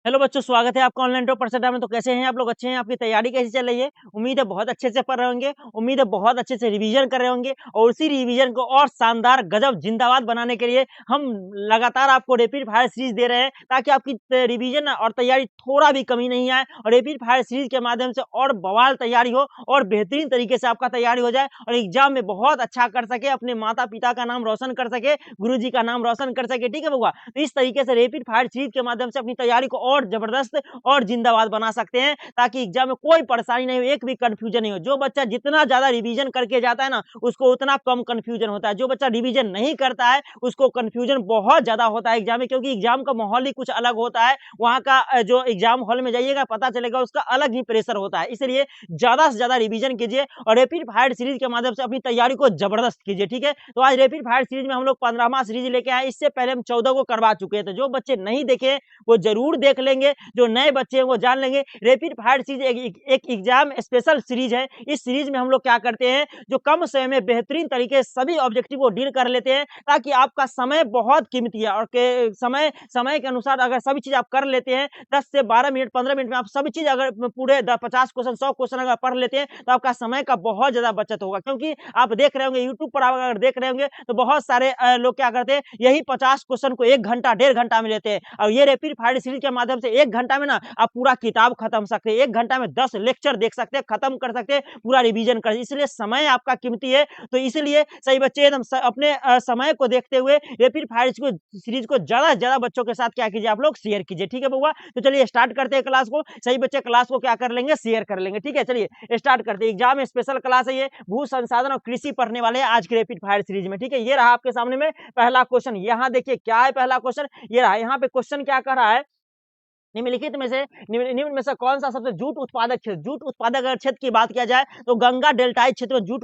Hello बच्चों, स्वागत है आपका ऑनलाइन टॉप परसेंटा में। तो कैसे हैं आप लोग? अच्छे हैं? आपकी तैयारी कैसी चल रही है? उम्मीद है बहुत अच्छे से पढ़ रहे होंगे। उम्मीद है बहुत अच्छे से रिवीजन कर रहे होंगे और उसी रिवीजन को और शानदार गजब जिंदाबाद बनाने के लिए हम लगातार आपको रैपिड फायर सीरीज दे रहे हैं, ताकि आपकी रिवीजन और तैयारी थोड़ा भी कमी नहीं आए और रैपिड फायर सीरीज के माध्यम से और बवाल तैयारी हो और बेहतरीन तरीके से आपका तैयारी हो जाए और एग्जाम में बहुत अच्छा कर सके, अपने माता पिता का नाम रोशन कर सके, गुरु जी का नाम रोशन कर सके। ठीक है बउआ? तो इस तरीके से रैपिड फायर सीरीज के माध्यम से अपनी तैयारी को और जबरदस्त और जिंदाबाद बना सकते हैं, ताकि एग्जाम में कोई परेशानी नहीं हो, एक भी कंफ्यूजन नहीं हो। जो बच्चा जितना ज्यादा रिवीजन करके जाता है ना, उसको उतना कम कंफ्यूजन होता है। जो बच्चा रिवीजन नहीं करता है उसको कंफ्यूजन बहुत ज्यादा होता है एग्जाम में, क्योंकि एग्जाम का माहौल ही कुछ अलग होता है। वहाँ का जो एग्जाम हॉल में जाइएगा पता चलेगा उसका अलग ही प्रेशर होता है। इसलिए ज्यादा से ज्यादा रिवीजन कीजिए और रैपिड फायर सीरीज के माध्यम से अपनी तैयारी को जबरदस्त कीजिए। ठीक है, तो आज रैपिड फायर सीरीज में हम लोग 15वां सीरीज लेके आए। इससे पहले हम 14 को करवा चुके हैं, तो जो बच्चे नहीं देखे वो जरूर देख लेंगे। जो नए बच्चे हैं वो जान लेंगे। रैपिड फायर सीरीज एक एग्जाम स्पेशल सीरीज है। इस सीरीज में हम लोग क्या करते हैं, जो कम समय में बेहतरीन तरीके से सभी ऑब्जेक्टिव को डील कर लेते हैं, ताकि आपका समय बहुत कीमती है और समय के अनुसार अगर सभी चीज आप कर लेते हैं 10 से 12 मिनट 15 मिनट में आप सभी चीज अगर पूरे 50 क्वेश्चन 100 क्वेश्चन अगर पढ़ लेते हैं तो आपका समय का बहुत ज्यादा बचत होगा। क्योंकि आप देख रहे होंगे यूट्यूब पर, आप अगर देख रहे होंगे तो बहुत सारे लोग क्या करते हैं, यही 50 क्वेश्चन को 1 घंटा 1.5 घंटा में लेते हैं और ये रैपिड फायर सीरीज के माध्यम से 1 घंटा में ना आप पूरा किताब खत्म सकते हैं। 1 घंटा में 10 लेक्चर देख सकते हैं, खत्म कर सकते हैं, पूरा रिवीजन कर। इसलिए समय आपका कीमती है, तो इसलिए सही बच्चे एकदम अपने समय को देखते हुए रैपिड फायर सीरीज को ज्यादा से ज्यादा बच्चों के साथ क्या कीजिए, आप लोग शेयर कीजिए। ठीक है बउआ? तो चलिए स्टार्ट करते हैं क्लास को। सही बच्चे क्लास को क्या कर लेंगे, शेयर कर लेंगे। ठीक है, चलिए स्टार्ट करते हैं। एग्जाम स्पेशल क्लास है ये, भू संसाधन और कृषि पढ़ने वाले हैं आज के रैपिड फायर सीरीज में। ठीक है, ये रहा आपके सामने में पहला क्वेश्चन। यहाँ देखिए क्या है पहला क्वेश्चन, ये रहा। यहाँ पे क्वेश्चन क्या कर रहा है, निम्नलिखित में से निम्न में से कौन सा सबसे जूट उत्पादक क्षेत्र, जूट उत्पादक अगर क्षेत्र की बात किया जाए तो गंगा डेल्टाई क्षेत्र में जूट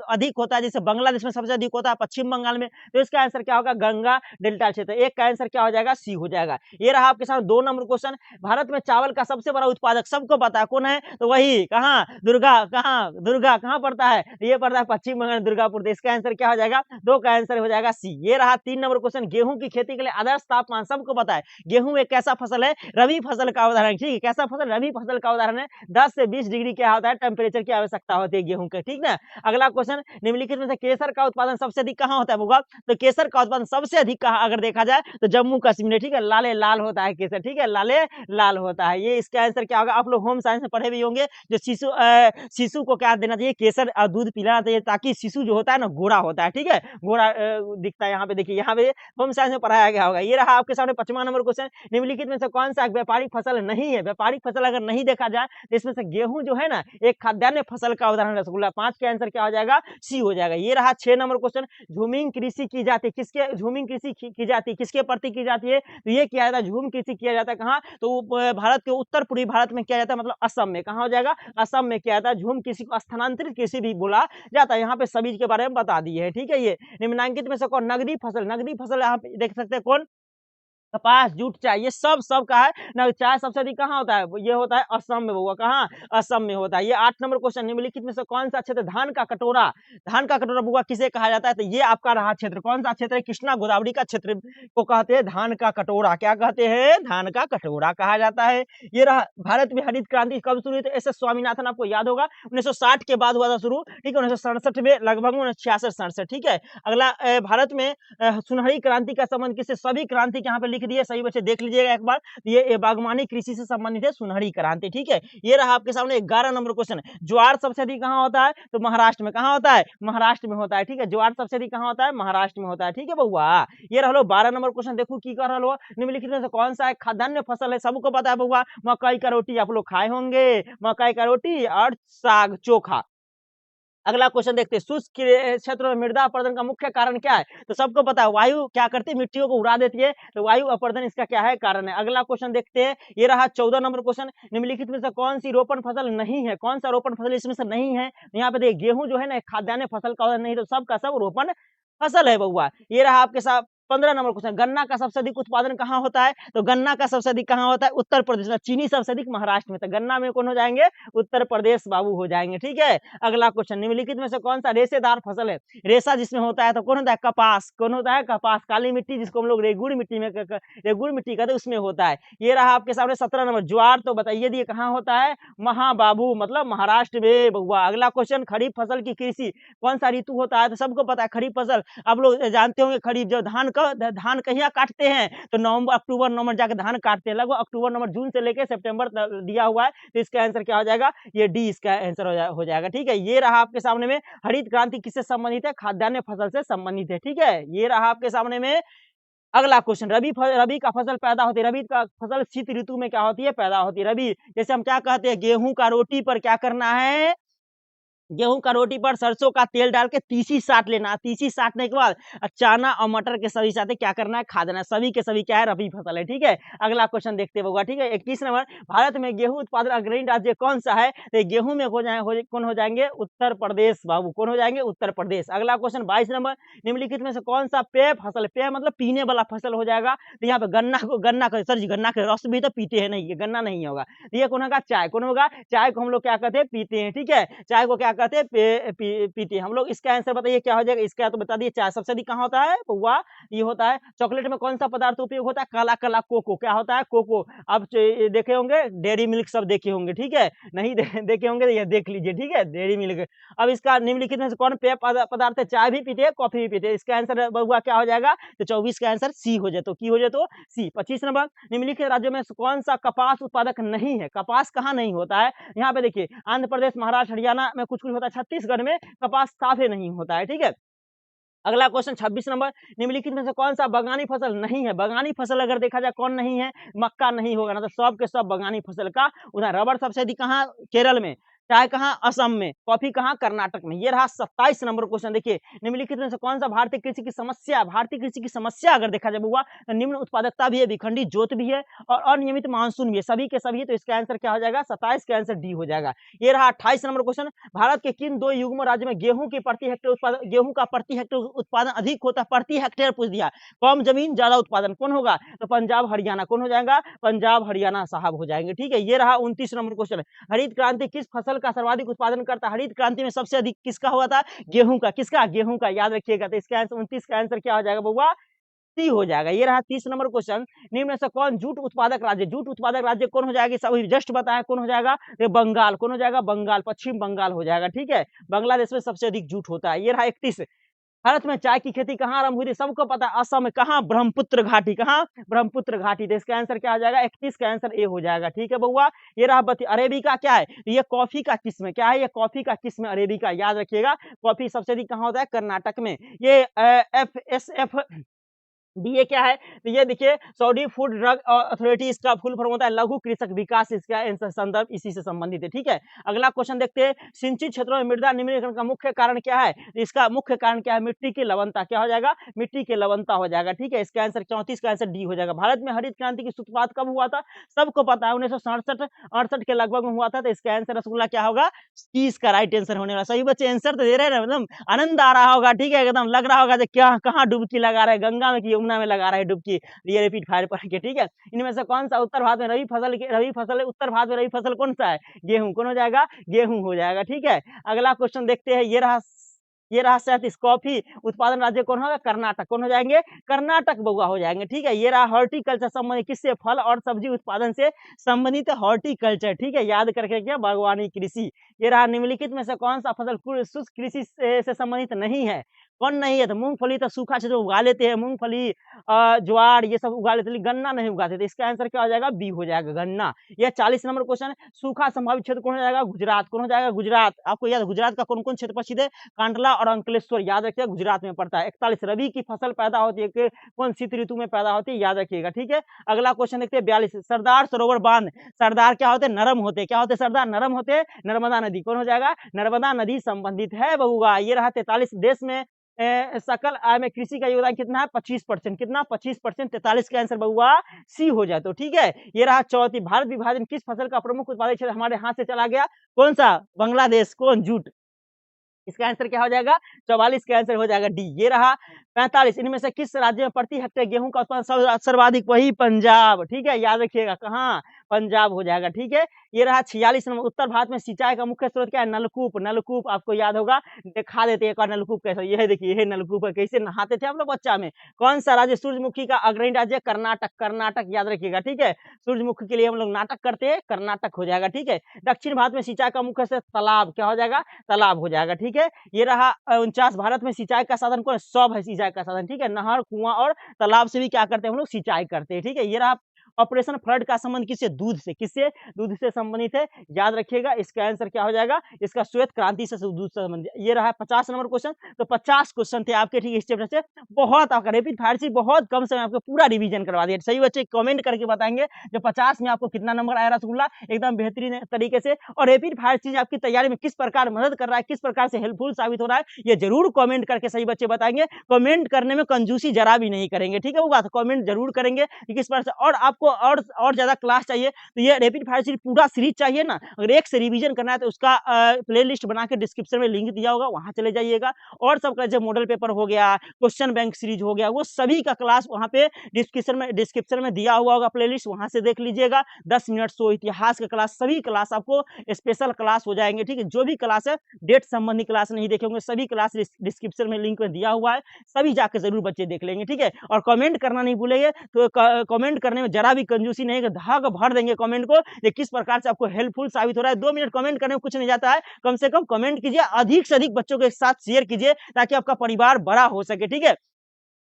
अधिक होता है। जैसे बांग्लादेश में सबसे अधिक होता है, पश्चिम बंगाल में। तो इसका आंसर क्या होगा, गंगा डेल्टा क्षेत्र। एक का आंसर क्या हो जाएगा, सी हो जाएगा। ये रहा आपके सामने 2 नंबर क्वेश्चन। भारत में चावल का सबसे बड़ा उत्पादक सबको पता है कौन है, तो वही कहाँ, दुर्गा कहाँ पड़ता है, ये पड़ता है पश्चिम बंगाल दुर्गापुर। तो इसका आंसर क्या हो जाएगा, 2 का आंसर हो जाएगा सी। ये रहा 3 नंबर क्वेश्चन। गेहूं की खेती के लिए आदर्श तापमान सबको पता है। गेहूं एक कैसा फसल है, रबी फसल का उदाहरण। ठीक है, कैसा फसल, रबी फसल का उदाहरण है। 10 से 20 डिग्री क्या होता है, टेम्परेचर की आवश्यकता होती है गेहूं के। ठीक ना। अगला क्वेश्चन, निम्नलिखित में से केसर का उत्पादन सबसे अधिक कहाँ होता है होगा, तो केसर का उत्पादन सबसे अधिक कहाँ अगर देखा जाए तो जम्मू कश्मीर। ठीक है, लाले लाल होता है केसर। ठीक है, लाले लाल होता है। ये इसका आंसर क्या होगा, आप लोग होम साइंस में पढ़े भी होंगे। जो शिशु को क्या देना चाहिए, केसर दूध पिलाना चाहिए, ताकि शिशु जो होता है ना गोरा होता है। ठीक है, गोरा दिखता है। यहाँ पे देखिए, यहाँ पे होम साइंस में पढ़ाया गया होगा। ये रहा आपके सामने 5वां नंबर क्वेश्चन। निम्नलिखित में से कौन सा व्यापारिक फसल नहीं है, व्यापारिक फसल अगर नहीं देखा जाए तो इसमें से गेहूं जो है ना एक खाद्यान्न फसल का उदाहरण रसगुल्ला। 5 के आंसर क्या हो जाएगा, सी हो जाएगा। ये रहा 6 नंबर क्वेश्चन। झूमिंग कृषि की जाती किसके, झूमिंग कृषि की जाती किसके प्रति की जाती है, तो ये किया जाता है, झूम कृषि किया जाता है कहाँ, तो भारत के उत्तर पूर्वी भारत में किया जाता है, मतलब असम में। कहाँ हो जाएगा, असम में किया जाता है। झूम कृषि को स्थानांतरित कृषि भी बोला जाता है। यहाँ पे सभी के बारे में बता दिए है। ठीक है, ये निम्नांकित में से कौन, नगदी फसल, नगदी फसल यहाँ पे देख सकते हैं कौन, कपास जूट चाय, ये सब का है ना। चाय सबसे अधिक कहाँ होता है, ये होता है असम में। होगा कहाँ, असम में होता है। ये 8 नंबर क्वेश्चन। निम्नलिखित में से कौन सा क्षेत्र, धान का कटोरा, धान का कटोरा बुआ किसे कहा जाता है, तो ये आपका रहा क्षेत्र। कौन सा क्षेत्र है, कृष्णा गोदावरी का क्षेत्र को कहते हैं धान का कटोरा। क्या कहते हैं, धान का कटोरा कहा जाता है। ये रहा भारत में हरित क्रांति कब शुरू हुई, तो एस एस स्वामीनाथन, आपको याद होगा 1960 के बाद हुआ था शुरू। ठीक है, 1967 में लगभग 66-67। ठीक है, अगला भारत में सुनहरी क्रांति का संबंध किससे, सभी क्रांति यहाँ पे लिख दिए। सही बच्चे देख लीजिएगा एक बार, ये बागवानी कृषि से संबंधित है सुनहरी क्रांति। ठीक है, ये रहा आपके सामने 11 नंबर क्वेश्चन। ज्वार सबसे अधिक कहाँ होता है, तो महाराष्ट्र में। कहाँ होता है, महाराष्ट्र में होता है। ठीक है, ज्वार सबसे अधिक कहाँ होता है, महाराष्ट्र में होता है। ठीक है बउआ, ये रहा 12 नंबर क्वेश्चन। देखो की कर रहा, निम्नलिखित में से कौन सा एक खाद्यान्न फसल है, सबको पता है बउआ, मकई का रोटी। आप लोग खाए होंगे मकई का रोटी और साग चोखा। अगला क्वेश्चन देखते हैं, शुष्क क्षेत्र में मृदा अपरदन का मुख्य कारण क्या है, तो सबको पता है वायु क्या करती है, मिट्टियों को उड़ा देती है, तो वायु अपरदन इसका क्या है, कारण है। अगला क्वेश्चन देखते हैं, ये रहा 14 नंबर क्वेश्चन। निम्नलिखित में से कौन सी रोपण फसल नहीं है, कौन सा रोपण फसल इसमें से नहीं है, यहाँ पे देखिए गेहूं जो है ना खाद्यान्न फसल का नहीं, तो सब का सब रोपण फसल है बउआ। ये रहा आपके साथ 15 नंबर क्वेश्चन, गन्ना का सबसे अधिक उत्पादन कहाँ होता है? तो गन्ना का सबसे अधिक कहाँ होता है? उत्तर प्रदेश में। चीनी सबसे अधिक महाराष्ट्र में। तो गन्ना में कौन हो जाएंगे? उत्तर प्रदेश बाबू हो जाएंगे। ठीक है, अगला क्वेश्चन, निम्नलिखित में से कौन सा रेशेदार फसल है? रेशा जिसमें होता है तो कौन होता है? कपास। कौन होता है? कपास। काली मिट्टी जिसको हम लोग रेगुड़ मिट्टी में रेगुड़ मिट्टी कहते हैं, उसमें होता है। ये रहा आपके सामने 17 नंबर। ज्वार तो बताइए दिए कहाँ होता है? महाबाबू मतलब महाराष्ट्र में बउआ। अगला क्वेश्चन, खरीफ फसल की कृषि कौन सा ऋतु होता है? तो सबको पता है खरीफ फसल, आप लोग जानते होंगे खरीफ जब धान कहिया काटते हैं? तो नवंबर अक्टूबर नवंबर जाके धान काटते हैं, लगभग अक्टूबर नवंबर जून से लेके सितंबर तक दिया हुआ है। तो इसका आंसर क्या हो जाएगा? ये डी इसका आंसर हो जाएगा। ठीक है, ये रहा आपके सामने में हरित क्रांति किससे संबंधित है? खाद्यान्न फसल से संबंधित है। ठीक है, ये रहा आपके सामने में अगला क्वेश्चन, रबी का फसल पैदा होती है। रबी का फसल शीत ऋतु में क्या होती है? पैदा होती है। रबी जैसे हम क्या कहते हैं? गेहूं का रोटी पर क्या करना है? गेहूं का रोटी पर सरसों का तेल डाल के तीसी साट लेना। तीसी साटने के बाद चना और मटर के सभी साथ क्या करना है? खा देना। सभी के सभी क्या है? रबी फसल है। ठीक है, अगला क्वेश्चन देखते होगा। ठीक है, 21 नंबर, भारत में गेहूं उत्पादन अग्रणी राज्य कौन सा है? तो गेहूं में कौन हो जाएंगे? उत्तर प्रदेश बाबू। कौन हो जाएंगे? उत्तर प्रदेश। अगला क्वेश्चन 22 नंबर, निम्नलिखित में से कौन सा पेय फसल? पेय मतलब पीने वाला फसल हो जाएगा। तो यहाँ पे गन्ना का सर जी गन्ना के रस भी तो पीते हैं, नहीं ये गन्ना नहीं होगा। ये कौन होगा? चाय। कौन होगा? चाय को हम लोग क्या कहते हैं? पीते हैं। ठीक है, चाय को क्या कहते हैं? पीते हैं हम लोग। इसका आंसर बताइए क्या हो जाएगा? इसका तो बता दिए, चाय सबसे अधिक कहाँ होता है? पौवा ये होता है। चॉकलेट में कौन सा पदार्थ उपयोग होता है? काला काला कोको। क्या होता है? कोको। अब देखे होंगे डेयरी मिल्क, सब देखे होंगे। ठीक है, नहीं देखे होंगे तो ये देख लीजिए। ठीक है, डेयरी मिल्क। अब इसका निम्नलिखित में से कौन पेय पदार्थ है? चाय भी पीते हैं, कॉफी भी पीते हैं। इसका आंसर बहुआ क्या हो जाएगा? तो 24 का आंसर सी हो जाए। तो की हो जाए? तो सी। 25 नंबर, निम्नलिखित राज्यों में कौन सा कपास उत्पादक नहीं है? कपास कहाँ नहीं होता है? यहाँ पे देखिए, आंध्र प्रदेश, महाराष्ट्र, हरियाणा में कुछ कुछ होता है, छत्तीसगढ़ में कपास साफे नहीं होता है। ठीक है, अगला क्वेश्चन 26 नंबर, निम्नलिखित में से कौन सा बागानी फसल नहीं है? बागानी फसल अगर देखा जाए कौन नहीं है? मक्का नहीं होगा ना, तो सब के सब बागानी फसल का उदाहरण। रबड़ सबसे अधिक कहाँ? केरल में। चाय कहाँ? असम में। कॉफी कहाँ? कर्नाटक में। ये रहा 27 नंबर क्वेश्चन। देखिए, निम्नलिखित में से कौन सा भारतीय कृषि की समस्या? भारतीय कृषि की समस्या अगर देखा जाए बुआ, तो निम्न उत्पादकता भी है, विखंडी जोत भी है और अनियमित मानसून भी है। सभी के सभी, तो इसका आंसर क्या हो जाएगा? 27 का आंसर डी हो जाएगा। ये रहा 28 नंबर क्वेश्चन, भारत के किन दो युग्म राज्य में गेहूं का प्रति हेक्टेयर उत्पादन अधिक होता है? प्रति हेक्टेयर पूछ दिया, कम जमीन ज्यादा उत्पादन, कौन होगा? तो पंजाब हरियाणा। कौन हो जाएगा? पंजाब हरियाणा साहब हो जाएंगे। ठीक है, ये रहा 29 नंबर क्वेश्चन, हरित क्रांति किस फसल का सर्वाधिक उत्पादन करता है? हरित क्रांति में सबसे अधिक किसका हुआ था? गेहूं का। किसका? गेहूं का, याद रखिएगा। तो इसका आंसर 29 का आंसर क्या हो जाएगा बउआ? सी हो जाएगा। ये रहा 30 नंबर क्वेश्चन, निम्न में से कौन जूट उत्पादक राज्य? जूट उत्पादक राज्य कौन हो जाएगा? सब जस्ट बताया, कौन हो जाएगा? ये बंगाल। कौन हो जाएगा? बंगाल, पश्चिम बंगाल हो जाएगा। ठीक है, बांग्लादेश में सबसे अधिक जूट होता है। ये रहा 31, भारत में चाय की खेती कहाँ आरंभ हुई थी? सबको पता है, असम में। कहाँ? ब्रह्मपुत्र घाटी। कहाँ? ब्रह्मपुत्र घाटी। तो इसका आंसर क्या हो जाएगा? 31 का आंसर ए हो जाएगा। ठीक है बउआ, ये रहा अरेबिका क्या है? ये कॉफी का किस्म। क्या है? ये कॉफी का किस्म अरेबिका, याद रखिएगा। कॉफी सबसे अधिक कहाँ होता है? कर्नाटक में। ये FSF ये क्या है? तो ये देखिए, सऊदी फूड ड्रग अथॉरिटी, इसका फुल फॉर्म होता है लघु कृषक विकास। इसका संदर्भ इसी से संबंधित है। ठीक है, अगला क्वेश्चन देखते हैं, सिंचित क्षेत्रों में मृदा निम्नीकरण का मुख्य कारण क्या है? इसका मुख्य कारण क्या है? मिट्टी की लवणता। क्या हो जाएगा? मिट्टी की लवणता हो जाएगा। ठीक है, इसका आंसर 34 का आंसर डी हो जाएगा। भारत में हरित क्रांति की सूत्रपात कब हुआ था? सबको पता है, 1967-68 के लगभग में हुआ था। तो इसका आंसर रसगुल्ला क्या होगा? 30 का राइट आंसर होने वाला। सही बच्चे आंसर तो दे रहे हैं, मतलब आनंद आ रहा होगा। ठीक है, एकदम लग रहा होगा क्या, कहाँ डुबकी लगा रहे हैं, गंगा में कि यमुना में लगा रहा है डुबकी। ये रिपीट फायर पढ़ के। ठीक है, इनमें से कौन सा उत्तर भारत में रबी फसल है? उत्तर भारत में रबी फसल कौन सा है? गेहूं। कौन हो जाएगा? गेहूं हो जाएगा। ठीक है, अगला क्वेश्चन देखते हैं, ये रहा 37, कॉफी उत्पादन राज्य कौन होगा? कर्नाटक। कौन हो जाएंगे? कर्नाटक बउआ हो जाएंगे। ठीक है, ये रहा हॉर्टिकल्चर संबंधित, किससे? फल और सब्जी उत्पादन से संबंधित हॉर्टिकल्चर। ठीक है, याद करके क्या? बागवानी कृषि। ये रहा निम्नलिखित में से कौन सा फसल शुष्क कृषि से संबंधित नहीं है? कौन नहीं है? तो मूंगफली तो सूखा क्षेत्र उगा लेते हैं, मूंगफली ज्वार ये सब उगा लेते हैं, गन्ना नहीं उगाते। तो इसका आंसर क्या हो जाएगा? बी हो जाएगा, गन्ना। यह 40 नंबर क्वेश्चन, सूखा संभावित क्षेत्र कौन हो जाएगा? गुजरात। कौन हो जाएगा? गुजरात। आपको याद है गुजरात का कौन कौन क्षेत्र प्रसिद्ध है? कांडला और अंकलेश्वर, याद रखिएगा, गुजरात में पड़ता है। 41, रबी की फसल पैदा होती है कौन शीत ऋतु में पैदा होती है? याद रखिएगा। ठीक है, अगला क्वेश्चन देखते हैं 42, सरदार सरोवर बांध। सरदार क्या होते हैं? नरम होते हैं। क्या होते हैं? सरदार नरम होते हैं। नर्मदा नदी। कौन हो जाएगा? नर्मदा नदी संबंधित है बउआ। ये रहा 43, देश में सकल आय में कृषि का योगदान कितना है? 25%। कितना? 25%। 43 का आंसर बउआ सी हो जाए। तो ठीक है, ये रहा 34, भारत विभाजन किस फसल का प्रमुख उत्पादक क्षेत्र हमारे हाथ से चला गया? कौन सा? बांग्लादेश। कौन? जूट। इसका आंसर क्या हो जाएगा? 44 का आंसर हो जाएगा डी। ये रहा 45, इनमें से किस राज्य में प्रति हेक्टेयर गेहूं का उत्पादन सर्वाधिक? वही पंजाब, ठीक है, याद रखिएगा, कहाँ? पंजाब हो जाएगा, ठीक है। ये रहा 46 नंबर, उत्तर भारत में सिंचाई का मुख्य स्रोत क्या है? नलकूप। नलकूप आपको याद होगा, दिखा देते एक बार नलकूप कैसा। ये देखिए, ये नलकूप है, कैसे नहाते थे हम लोग बच्चा में। कौन सा राज्य सूरजमुखी का अग्रणी राज्य है? कर्नाटक। कर्नाटक याद रखिएगा, ठीक है। सूरजमुखी के लिए हम लोग नाटक करते हैं, कर्नाटक हो जाएगा, ठीक है। दक्षिण भारत में सिंचाई का मुख्य स्रोत तालाब, क्या हो जाएगा? तालाब हो जाएगा, ठीक है। ये रहा 49, भारत में सिंचाई का साधन कौन है? सौर है सिंचाई का साधन, ठीक है। नहर, कुआं और तालाब से भी क्या करते हैं हम लोग? सिंचाई करते हैं, ठीक है। ये रहा ऑपरेशन फ्लड का संबंध किससे? दूध से। किससे? दूध से संबंधित है, याद रखिएगा। इसका आंसर क्या हो जाएगा? इसका श्वेत क्रांति से दूध से संबंधित। ये रहा 50 नंबर क्वेश्चन। तो 50 क्वेश्चन थे आपके, ठीक है, इस चैप्टर से। बहुत आपका रैपिड फायर से बहुत कम समय आपको पूरा रिवीजन करवा दिया। सही बच्चे कमेंट करके बताएंगे जो 50 में आपको कितना नंबर आया रसगुल्ला, एकदम बेहतरीन तरीके से। और रैपिड फायर चीज आपकी तैयारी में किस प्रकार मदद कर रहा है, किस प्रकार से हेल्पफुल साबित हो रहा है, ये जरूर कमेंट करके सही बच्चे बताएंगे। कमेंट करने में कंजूसी जरा भी नहीं करेंगे, ठीक है। वो बात कमेंट जरूर करेंगे कि किस प्रकार से। और आपको और ज्यादा क्लास चाहिए तो ये रैपिड फायर सीरीज पूरा सीरीज चाहिए ना, अगर एक से रिवीजन करना है तो उसका प्लेलिस्ट बना के डिस्क्रिप्शन में लिंक दिया होगा, वहां चले जाइएगा। और सबका जो मॉडल पेपर हो गया, क्वेश्चन बैंक सीरीज हो गया, वो सभी का क्लास वहां पे डिस्क्रिप्शन में दिया हुआ होगा प्लेलिस्ट, वहां से देख लीजिएगा। 10 मिनट सो इतिहास का क्लास, सभी क्लास आपको स्पेशल क्लास हो जाएंगे, ठीक है। जो भी क्लास है डेट संबंधी क्लास नहीं देखेंगे, सभी क्लास डिस्क्रिप्शन में लिंक में दिया हुआ है, सभी जाके जरूर बच्चे देख लेंगे, ठीक है। और कमेंट करना नहीं भूलेंगे, तो कमेंट करने में जरा भी कंजूसी नहीं, धाग भर देंगे कमेंट को, ये किस प्रकार से आपको हेल्पफुल साबित हो रहा है। 2 मिनट कमेंट करने में कुछ नहीं जाता है, कम से कम कमेंट कीजिए, अधिक से अधिक बच्चों के साथ शेयर कीजिए ताकि आपका परिवार बड़ा हो सके, ठीक है।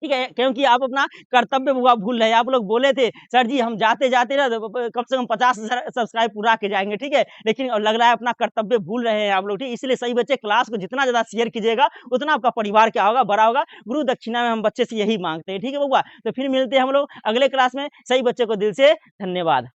ठीक है, क्योंकि आप अपना कर्तव्य भूल रहे हैं। आप लोग बोले थे सर जी हम जाते-जाते ना कम से कम 50,000 सब्सक्राइब पूरा के जाएँगे, ठीक है? लेकिन लग रहा है अपना कर्तव्य भूल रहे हैं आप लोग, ठीक है? इसलिए सही बच्चे क्लास को जितना ज़्यादा शेयर कीजिएगा, उतना आपका परिवार क्या होगा? बड़ा होगा। गुरु दक्षिणा में हम बच्चे से यही माँगते हैं, ठीक है बउआ? तो फिर मिलते हैं हम लोग अगले क्लास में। सही बच्चे को दिल से धन्यवाद।